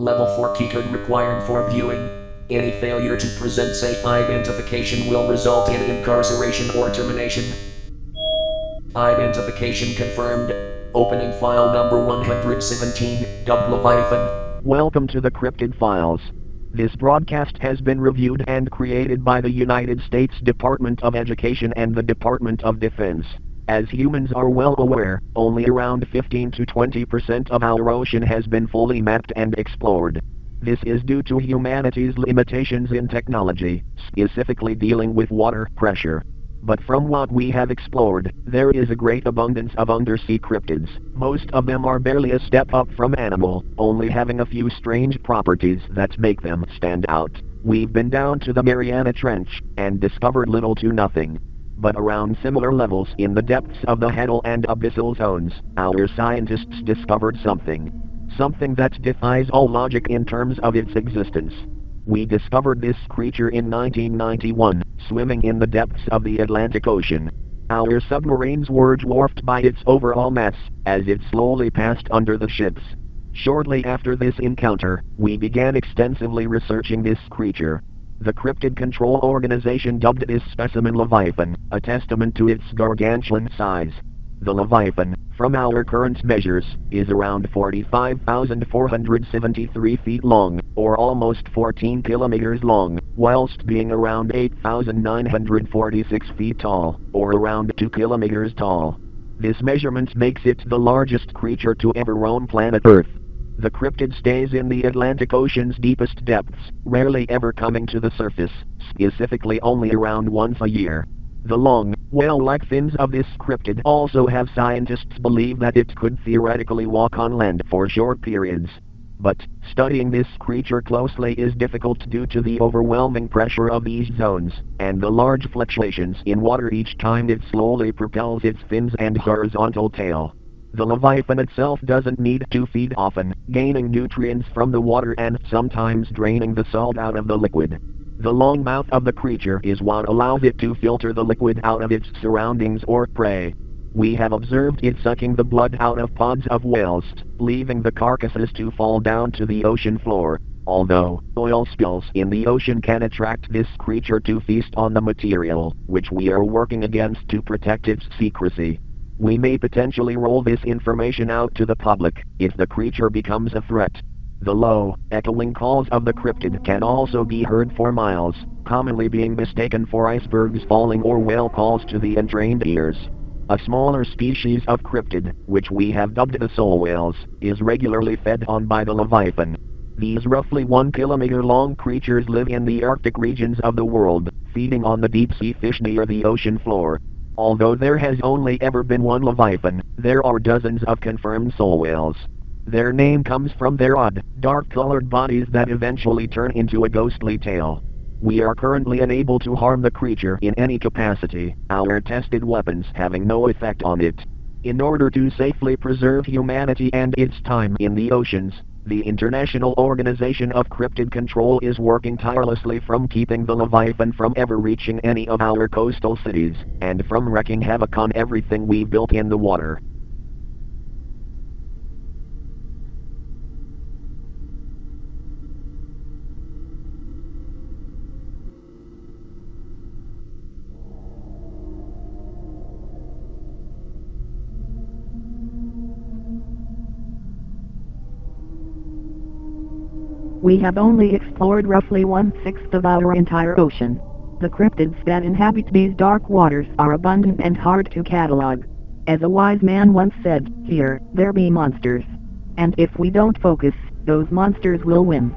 Level 4 key code required for viewing. Any failure to present safe identification will result in incarceration or termination. Identification confirmed. Opening file number 117, dubbed Leviathan. Welcome to the Cryptid Files. This broadcast has been reviewed and created by the United States Department of Education and the Department of Defense. As humans are well aware, only around 15 to 20% of our ocean has been fully mapped and explored. This is due to humanity's limitations in technology, specifically dealing with water pressure. But from what we have explored, there is a great abundance of undersea cryptids. Most of them are barely a step up from animal, only having a few strange properties that make them stand out. We've been down to the Mariana Trench, and discovered little to nothing. But around similar levels in the depths of the Hadal and abyssal zones, our scientists discovered something that defies all logic in terms of its existence. We discovered this creature in 1991, swimming in the depths of the Atlantic Ocean. Our submarines were dwarfed by its overall mass, as it slowly passed under the ships. Shortly after this encounter, we began extensively researching this creature. The Cryptid Control Organization dubbed this specimen Leviathan, a testament to its gargantuan size. The Leviathan, from our current measures, is around 45,473 feet long, or almost 14 kilometers long, whilst being around 8,946 feet tall, or around 2 kilometers tall. This measurement makes it the largest creature to ever roam planet Earth. The cryptid stays in the Atlantic Ocean's deepest depths, rarely ever coming to the surface, specifically only around once a year. The long, whale-like fins of this cryptid also have scientists believe that it could theoretically walk on land for short periods. But, studying this creature closely is difficult due to the overwhelming pressure of these zones, and the large fluctuations in water each time it slowly propels its fins and horizontal tail. The Leviathan itself doesn't need to feed often, gaining nutrients from the water and sometimes draining the salt out of the liquid. The long mouth of the creature is what allows it to filter the liquid out of its surroundings or prey. We have observed it sucking the blood out of pods of whales, leaving the carcasses to fall down to the ocean floor. Although oil spills in the ocean can attract this creature to feast on the material, which we are working against to protect its secrecy. We may potentially roll this information out to the public if the creature becomes a threat. The low, echoing calls of the cryptid can also be heard for miles, commonly being mistaken for icebergs falling or whale calls to the untrained ears. A smaller species of cryptid, which we have dubbed the soul whales, is regularly fed on by the Leviathan. These roughly 1 kilometer long creatures live in the Arctic regions of the world, feeding on the deep sea fish near the ocean floor. Although there has only ever been one Leviathan, there are dozens of confirmed soul whales. Their name comes from their odd, dark-colored bodies that eventually turn into a ghostly tail. We are currently unable to harm the creature in any capacity, our tested weapons having no effect on it. In order to safely preserve humanity and its time in the oceans, the International Organization of Cryptid Control is working tirelessly from keeping the Leviathan from ever reaching any of our coastal cities, and from wreaking havoc on everything we built in the water. We have only explored roughly 1/6 of our entire ocean. The cryptids that inhabit these dark waters are abundant and hard to catalog. As a wise man once said, "Here, there be monsters. And if we don't focus, those monsters will win."